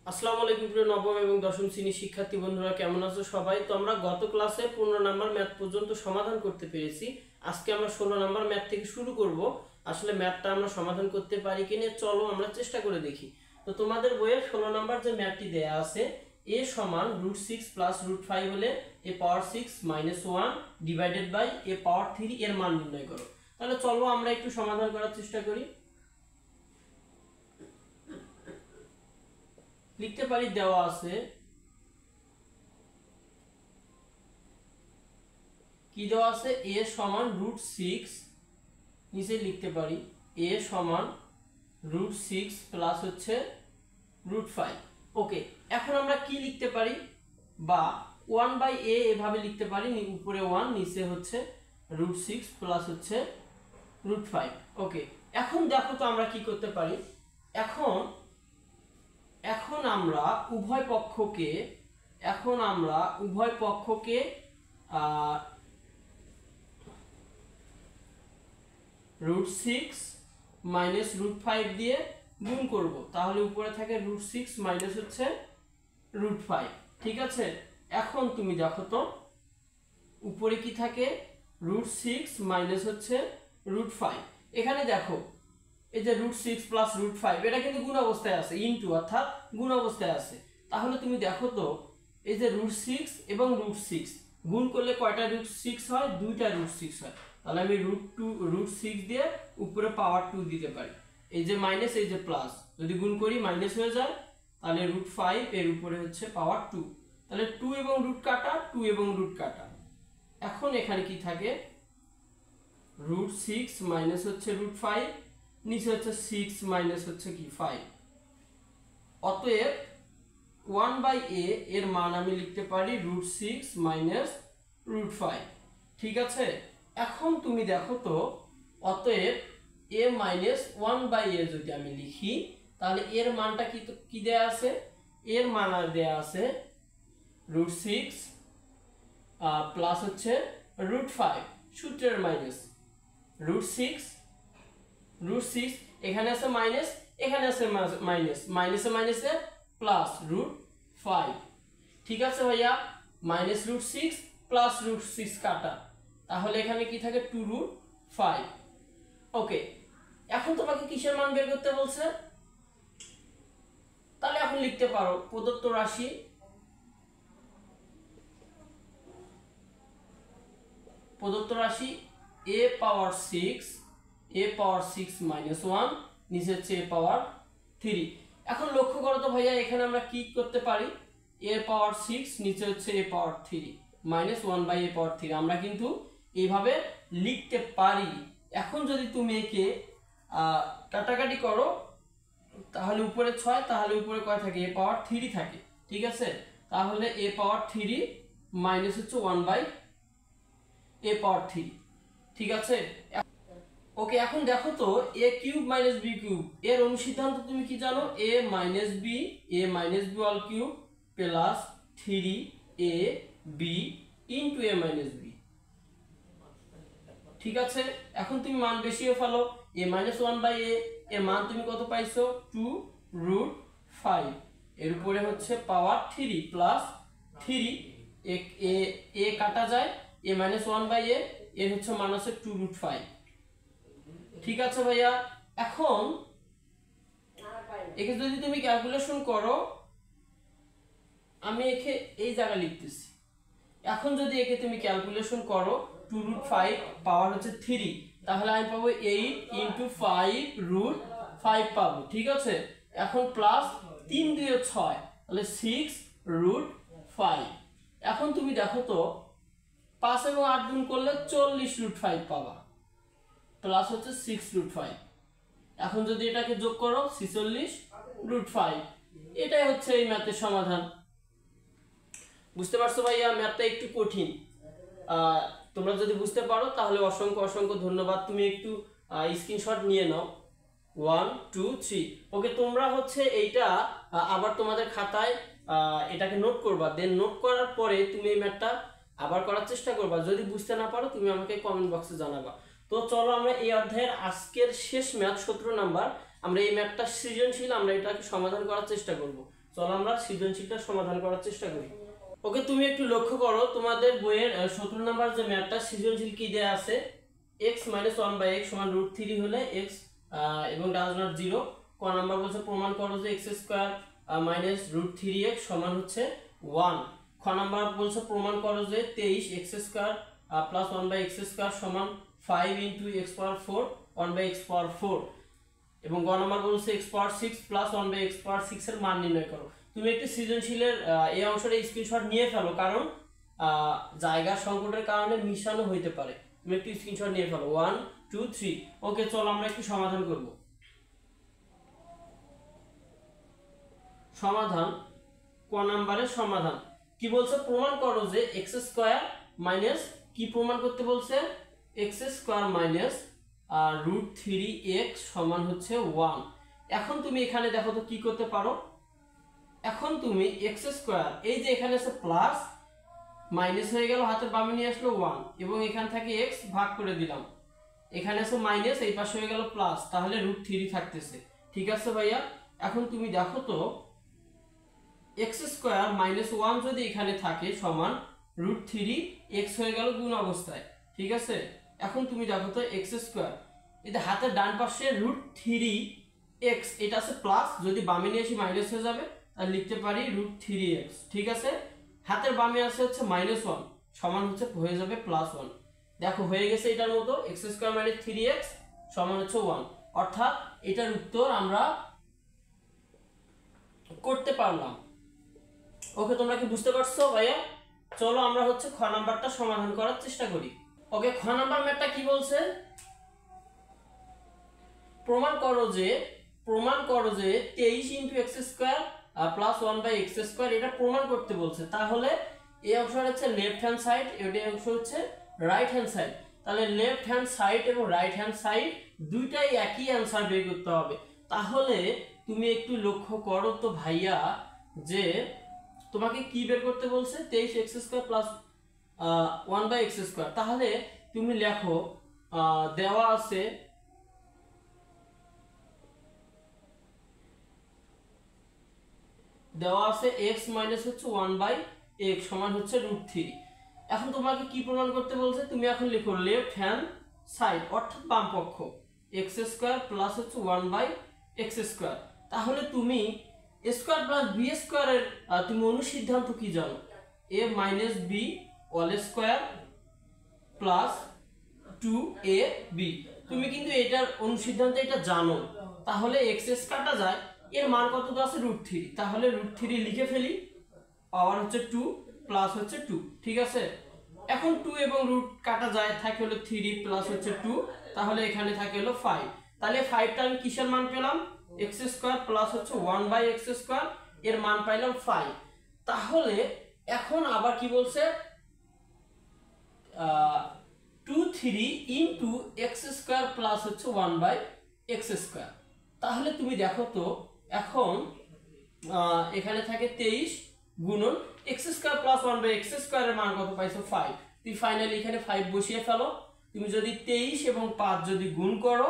আসসালামু আলাইকুম প্রিয় নবম এবং দশম শ্রেণীর শিক্ষার্থী বন্ধুরা, কেমন আছো সবাই? তো আমরা গত ক্লাসে 15 নাম্বার ম্যাথ পর্যন্ত সমাধান করতে পেরেছি। আজকে আমরা 16 নাম্বার ম্যাথ থেকে শুরু করব। আসলে ম্যাথটা আমরা সমাধান করতে পারি কিনা চলো আমরা চেষ্টা করে দেখি। তো তোমাদের বইয়ে 16 নাম্বার যে ম্যাথটি দেয়া আছে, a সমান √6 প্লাস √5 হলে a power 6 minus 1 divided by a power 3 এর মান নির্ণয় করো। তাহলে চলো আমরা একটু সমাধান করার চেষ্টা করি। লিখতে পারি, দেওয়া আছে কি দেওয়া আছে, a সমান √6, নিচে লিখতে পারি a সমান √6 প্লাস হচ্ছে √5। ওকে, এখন আমরা কি লিখতে পারি, বা 1/a এভাবে লিখতে পারি, উপরে 1 নিচে হচ্ছে √6 প্লাস হচ্ছে √5। ওকে, এখন দেখো তো আমরা কি করতে পারি। এখন আমরা উভয় পক্ষকে √6 মাইনাস √5 দিয়ে গুণ করব, তাহলে উপরে থাকে √6 মাইনাস হচ্ছে √5। ঠিক আছে, এখন তুমি দেখো তো উপরে কি থাকে, √6 মাইনাস হচ্ছে √5। এখানে দেখো এই যে √6 প্লাস √5 এটা কিন্তু গুণ অবস্থায় আছে, ইনটু অর্থাৎ গুণ অবস্থায় আছে। তাহলে তুমি দেখো তো এই যে √6 এবং √6 গুণ করলে কয়টা √6 হয়, দুইটা √6 হয়। তাহলে আমি √6 দিয়ে উপরে পাওয়ার 2 দিতে পারি। এই যে মাইনাস এই যে প্লাস, যদি গুণ করি মাইনাস হয়ে যায়, তাহলে √5 এর উপরে হচ্ছে পাওয়ার 2। তাহলে 2 এবং রুট কাটা, 2 এবং রুট কাটা। এখন এখানে কি থাকে, √6 মাইনাস হচ্ছে √5, নিচে হচ্ছে 6 মাইনাস হচ্ছে কি 5। অতএব 1/a এর মান আমি লিখতে পারি √6 মাইনাস √5। ঠিক আছে, এখন তুমি দেখো তো, অতএব a মাইনাস 1/a যদি আমি লিখি, তাহলে এর মানটা কি দেয়া আছে, এর মান আর দেয়া আছে √6 প্লাস হচ্ছে √5, সূত্রের মাইনাস √6 এখানে আছে মাইনাস, এখানে আছে মাইনাস, মাইনাসে মাইনাসে প্লাস √5। ঠিক আছে ভাইয়া, মাইনাস √6 প্লাস √6 কাটা, তাহলে এখানে কি থাকে 2√5। ওকে, এখন তোমাকে কিসের মান বের করতে বলছে, তাহলে এখন লিখতে পারো প্রদত্ত রাশি a পাওয়ার 6 মাইনাস 1, নিচে হচ্ছে a পাওয়ার 3। এখন লক্ষ্য করো তো ভাইয়া, এখানে আমরা কি করতে পারি, a পাওয়ার 6 নিচে হচ্ছে a পাওয়ার 3 মাইনাস 1/a পাওয়ার 3 আমরা কিন্তু এইভাবে লিখতে পারি। এখন যদি তুমি একে কাটাকাটি করো, তাহলে উপরে 6, তাহলে উপরে কয় থাকে, a পাওয়ার 3 থাকে। ঠিক আছে, তাহলে a পাওয়ার 3 মাইনাস হচ্ছে 1/a পাওয়ার 3। ঠিক আছে, ওকে, এখন দেখো তো a cube minus b cube এর অনুসিদ্ধান্ত তুমি কি জানো, a minus b all cube plus 3ab into a minus b। ঠিক আছে, এখন তুমি মান বেশিও ফেলো, a মাইনাস 1/a এর মান তুমি কত পাইছো, 2√5, এর উপরে হচ্ছে পাওয়ার 3 প্লাস 3, a কাটা যায়, a মাইনাস 1/a এর হচ্ছে মান আছে 2√5। ঠিক আছে ভাইয়া, এখন একে যদি তুমি ক্যালকুলেশন করো, আমি একে এই জায়গায় লিখতেছি, এখন যদি একে তুমি ক্যালকুলেশন করো 2√5 পাওয়ার হচ্ছে 3, তাহলে আমি পাবো 8 ইন্টু 5√5 পাবো। ঠিক আছে, এখন প্লাস 3 দিয়ে 6, তাহলে 6√5। এখন তুমি দেখো তো 5 এবং 8 গুণ করলে 40√5 পাবা, প্লাস হচ্ছে 6√5। এখন যদি এটাকে যোগ করো 46√5। এটাই হচ্ছে এই ম্যাথের সমাধান। বুঝতে পারছো ভাইয়া, ম্যাথটা একটু কঠিন, তোমরা যদি বুঝতে পারো তাহলে অসংখ্য অসংখ্য ধন্যবাদ। তুমি একটু স্ক্রিনশট নিয়ে নাও, 1 2 3। ওকে, তোমরা হচ্ছে এইটা আবার তোমাদের খাতায় এটাকে নোট করবা, দেন নোট করার পরে তুমি এই ম্যাথটা আবার করার চেষ্টা করবা। যদি বুঝতে না পারো তুমি আমাকে কমেন্ট বক্সে জানাবা। তো চলো আমরা এই অধ্যায়ের আজকের শেষ ম্যাথ 17 নাম্বার, আমরা এই ম্যাথটা সৃজনশীল, আমরা এটাকে সমাধান করার চেষ্টা করব। চলো আমরা সৃজনশীলটা সমাধান করার চেষ্টা করি। ওকে, তুমি একটু লক্ষ্য করো তোমাদের বইয়ের 17 নম্বর যে ম্যাথটা সৃজনশীল কি দেয়া আছে, x - 1/x সমান √3 হলে x এবং ডাজ নট 0। ক নাম্বার বলছে প্রমাণ করো যে x² - √3x সমান হচ্ছে 1। খ নাম্বার বলছে প্রমাণ করো যে 23x² + 1/x² সমান 5 × x⁴ 1/x⁴। এবং গ নাম্বার বলছে x⁴ + 1/x⁴ এর মান নির্ণয় করো। তুমি একটি সৃজনশীলের এই অংশটা স্ক্রিনশট নিয়ে ফেলো, কারণ জায়গার সংকটের কারণে মিশানো হইতে পারে। তুমি একটু স্ক্রিনশট নিয়ে ফেলো। 1 2 3। ওকে, চলো আমরা একটু সমাধান করব। সমাধান, ক নাম্বারের সমাধান কি বলছে, প্রমাণ করো যে x² মাইনাস কি প্রমাণ করতে বলছে, x² - √3x সমান হচ্ছে 1। এখন তুমি এখানে দেখো তো কি করতে পারো। এখন তুমি x² এই যে এখানে আছে প্লাস মাইনাস হয়ে গেল, হাতের বামে নিয়ে আসলো 1 এবং এখান থেকে x ভাগ করে দিলাম, এখানে আছে মাইনাস, এই পাশে হয়ে গেল প্লাস, তাহলে √3 থাকতেছে। ঠিক আছে ভাইয়া, এখন তুমি দেখো তো x² - 1 যদি এখানে থাকে সমান √3x হয়ে গেল গুণ অবস্থায়। ঠিক আছে, এখন তুমি দেখো তো x², এটা হাতের ডান পাশে √3x, এটা আছে প্লাস, যদি বামে নিয়ে আসি মাইনাস হয়ে যাবে, তাহলে লিখতে পারি √3x। ঠিক আছে, হাতের বামে আছে হচ্ছে -1 সমান হচ্ছে হয়ে যাবে +1। দেখো হয়ে গেছে এটার মতো, x² - 3x সমান হচ্ছে 1, অর্থাৎ এটার উত্তর আমরা করতে পারলাম। ওকে, তোমরা কি বুঝতে পারছো ভাইয়া? চলো আমরা হচ্ছে খ নাম্বারটা সমাধান করার চেষ্টা করি। ওকে, খ নাম্বার ম্যাথটা কি বলছে, প্রমাণ করো যে 23 × x² + 1/x², এটা প্রমাণ করতে বলছে। তাহলে এই অংশটা হচ্ছে লেফট হ্যান্ড সাইড, এই অংশ হচ্ছে রাইট হ্যান্ড সাইড। তাহলে লেফট হ্যান্ড সাইড এবং রাইট হ্যান্ড সাইড দুইটাই একই অ্যান্সার বের করতে হবে। তাহলে তুমি একটু লক্ষ্য করো তো ভাইয়া, যে তোমাকে কি বের করতে বলছে, 23x² + 1/x²। তাহলে তুমি লেখো দেওয়া আছে x - হচ্ছে 1/x সমান হচ্ছে √3। এখন তোমাকে কি প্রমাণ করতে বলছে, তুমি এখন লিখো লেফট হ্যান্ড সাইড অর্থাৎ বাম পক্ষ, x² + হচ্ছে 1/x²। তাহলে তুমি a² + b² এর তুমি অনুসিদ্ধান্ত কি জানো, a - b whole square plus 2ab। তুমি কিন্তু এটার অনুসিদ্ধান্ত এটা জানো। তাহলে x কাটা যায়, এর মান কত আছে √3, তাহলে √3 লিখে ফেলি, পাওয়ার হচ্ছে 2 প্লাস হচ্ছে 2। ঠিক আছে, এখন 2 এবং রুট কাটা যায়, থাকে হলো 3 প্লাস হচ্ছে 2, তাহলে এখানে থাকে হলো 5। তাহলে 5টা আমি কিসের মান পেলাম, x² প্লাস হচ্ছে 1/x², এর মান পাইলাম 5। তাহলে এখন আবার কি বলছে, 23 × x² প্লাস হচ্ছে 1/x²। তাহলে তুমি দেখো তো এখন এখানে থাকে 23 গুণন x² + 1/x² এর মান কত পাইছো 5। তুমি ফাইনালি এখানে 5 বসিয়ে ফেলো। তুমি যদি 23 এবং 5 যদি গুণ করো,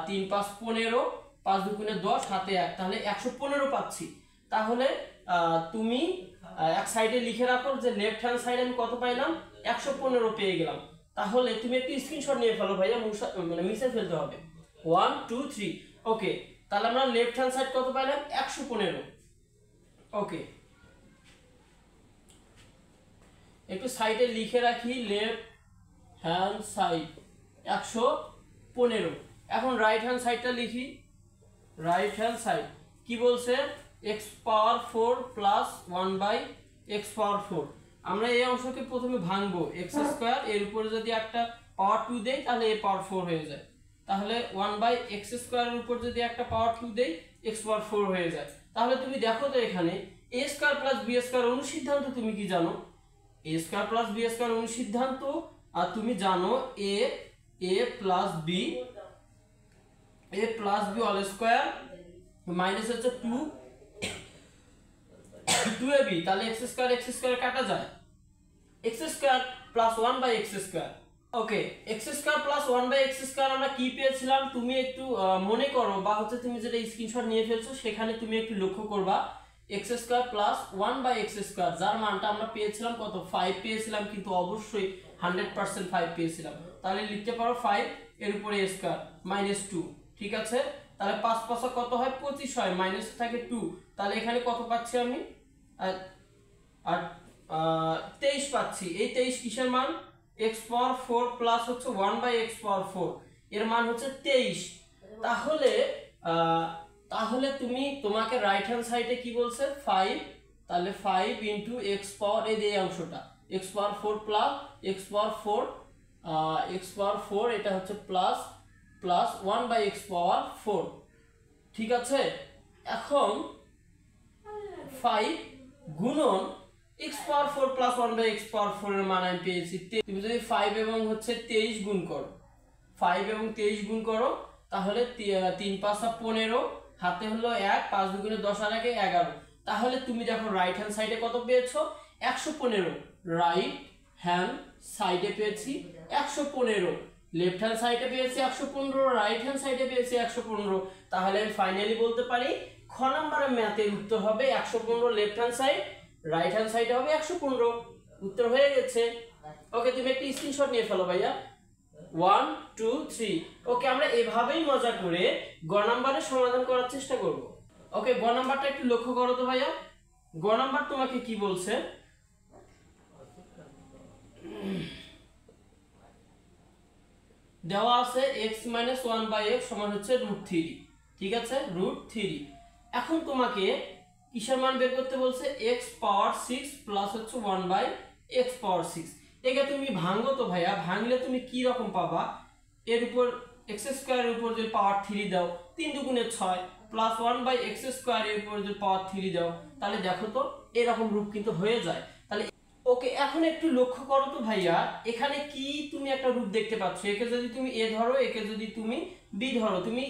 3 × 5 = 15, 5 × 2 = 10, হাতে 1, তাহলে 115 পাচ্ছি। তাহলে তুমি এক সাইডে লিখে রাখো যে লেফট হ্যান্ড সাইডে আমি কত পাইলাম, 115 পেয়ে গেলাম। তাহলে তুমি একটু স্ক্রিনশট নিয়ে ফেলো ভাইয়া, মানে মিশে ফেলতে হবে। 1 2 3। ওকে, তাহলে আমরা লেফট হ্যান্ড সাইড কত পাইলাম, 115। ওকে, একটু সাইডে লিখে রাখি লেফট হ্যান্ড সাইড 115। এখন রাইট হ্যান্ড সাইডটা লিখি। রাইট হ্যান্ড সাইড কি বলছে, x⁴ প্লাস 1/x⁴। আমরা এই অংশকে প্রথমে ভাঙবো, x² এর উপরে যদি একটা পাওয়ার 2 দেই তাহলে a পাওয়ার 4 হয়ে যায়। তাহলে 1/x² এর উপর যদি একটা পাওয়ার 2 দেই, x⁴ হয়ে যায়। তাহলে তুমি দেখো তো এখানে a² + b² অনুসিদ্ধান্ত তুমি কি জানো, a² + b² অনুসিদ্ধান্ত আর তুমি জানো a + b whole square minus হচ্ছে 2ab। তাহলে x² কাটা যায়, x² + 1/x²। ওকে, x² + 1/x² আমরা কি পেয়েছিলাম, তুমি একটু মনে করো বা হচ্ছে তুমি যেটা স্ক্রিনশট নিয়ে ফেলছো সেখানে তুমি একটু লক্ষ্য করবা। X square plus 1/x square, যার মানটা আমরা পেয়েছিলাম কত 5 পেয়েছিলাম, কিন্তু অবশ্যই 100% 5 পেয়েছিলাম। তাহলে লিখতে পারো 5 এর উপরে a স্কোয়ার মাইনাস 2। ঠিক আছে, তাহলে 5 5 কত হয় 25 হয়, মাইনাস থাকে 2, তাহলে এখানে কত পাচ্ছি আমি আর 23 পাচ্ছি। এই 23 কিসের মান, x পাওয়ার 4 প্লাস হচ্ছে 1/x পাওয়ার 4, এর মান হচ্ছে 23। তাহলে তাহলে তোমাকে রাইট হ্যান্ড সাইডে কি বলছে 5, তাহলে 5 ইনটু x পাওয়ার এই অংশটা x পাওয়ার 4 প্লাস x পাওয়ার 4 এটা হচ্ছে প্লাস 1/x পাওয়ার 4। ঠিক আছে, এখন 5 গুণন x পাওয়ার 4 প্লাস 1/x পাওয়ার 4 এর মান আমি পেয়েছি। তুমি যদি 5 এবং হচ্ছে 23 গুণ করো, 5 এবং 23 গুণ করো, তাহলে 3 5 15, হাতে হলো 1, 5 দুগুণে 10 আর 1 11। তাহলে তুমি দেখো রাইট হ্যান্ড সাইডে কত পেয়েছো 115, রাইট হ্যান্ড সাইডে পেয়েছি 115, লেফট হ্যান্ড সাইডে পেয়েছি 115, রাইট হ্যান্ড সাইডে পেয়েছি 115। তাহলে আমি ফাইনালি বলতে পারি খ নম্বরের ম্যাথের উত্তর হবে 115, left hand side, right hand সাইডে হবে 115। উত্তর হয়ে গেছে। ওকে, তুমি একটা স্ক্রিনশট নিয়ে ফেলো ভাইয়া। 1 2 3। ওকে, আমরা এভাবেই মজা করে গ নাম্বারের সমাধান করার চেষ্টা করব। ওকে, গ নাম্বারটা একটু লক্ষ্য করো তো ভাইয়া। গ নাম্বার তোমাকে কি বলছে, দেওয়া আছে x - 1/x সমান হচ্ছে √3। ঠিক আছে, √3। এখন তোমাকে কিসের মান বের করতে বলছে, x পাওয়ার 6 প্লাস হচ্ছে 1/x পাওয়ার 6। একে তুমি ভাঙো তো ভাইয়া, ভাঙলে তুমি কি রকম পাবা, এর উপর x স্কয়ারের উপর যদি পাওয়ার 3 দাও 3 দুগুণে 6 প্লাস 1/x স্কয়ারের উপর যদি পাওয়ার 3 দাও, তাহলে দেখো তো এরকম রূপ কিন্তু হয়ে যায়। তাহলে ওকে, এখন একটু লক্ষ্য করো তো ভাইয়া, এখানে কি তুমি একটা রূপ দেখতে পাচ্ছ, একে যদি তুমি a ধরো, একে যদি তুমি b ধরো, তুমি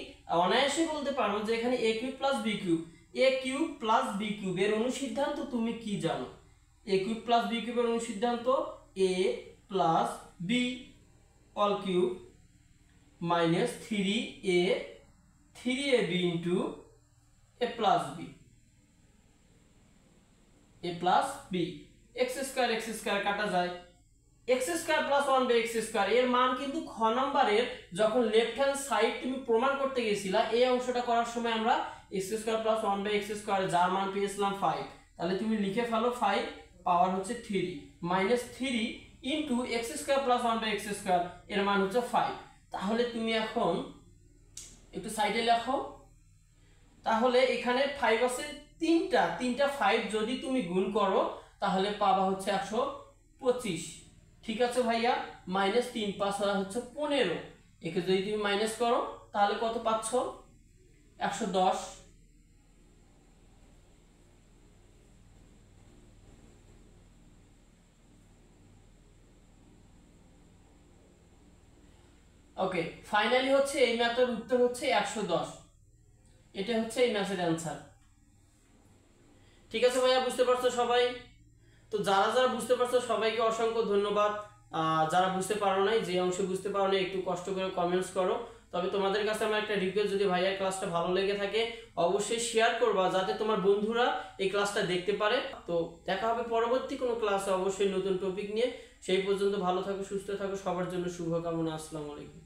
অনায়াসে বলতে পারো যে এখানে a cube plus b cube, a cube plus b cube এর অনুসিদ্ধান্ত তুমি কি জানো, a কিউব প্লাস b কিউবের অনুসিদ্ধান্ত a plus b all cube minus 3ab into a plus b, x square কাটা যায়, x square plus 1/x square এর মান কিন্তু খ নম্বরের যখন লেফট হ্যান্ড সাইড তুমি প্রমাণ করতে গেছিলা, এই অংশটা করার সময় আমরা x square plus 1/x square যার মান পেয়েছিলাম 5, তাহলে তুমি লিখে ফেলো 5 পাওয়ার হচ্ছে 3 minus 3 into x square plus 1/x square এর মান হচ্ছে 5। তাহলে তুমি এখন একটু সাইডে লেখো, তাহলে এখানে 5 আছে তিনটা 5 যদি তুমি গুণ করো তাহলে পাবা হচ্ছে 125। ঠিক আছে ভাইয়া, মাইনাস 3 5 হচ্ছে 15, একে যদি তুমি মাইনাস করো তাহলে কত পাচ্ছ 110। ওকে, ফাইনালি হচ্ছে এই ম্যাথের উত্তর হচ্ছে 110। এটা হচ্ছে এই ম্যাথের অ্যানসার। ঠিক আছে ভাইয়া, বুঝতে পারছো সবাই? তো যারা বুঝতে পারছো সবাইকে অসংখ্য ধন্যবাদ। যারা বুঝতে পারো নাই, যে অংশে বুঝতে পারো না, একটু কষ্ট করে কমেন্টস করো। তবে তোমাদের কাছে আমার একটা রিকোয়েস্ট, যদি ভাইয়ার ক্লাসটা ভালো লেগে থাকে অবশ্যই শেয়ার করবা, যাতে তোমার বন্ধুরা এই ক্লাসটা দেখতে পারে। তো দেখা হবে পরবর্তী কোনো ক্লাসে অবশ্যই নতুন টপিক নিয়ে। সেই পর্যন্ত ভালো থাকো, সুস্থ থাকো, সবার জন্য শুভকামনা। আসসালামু আলাইকুম।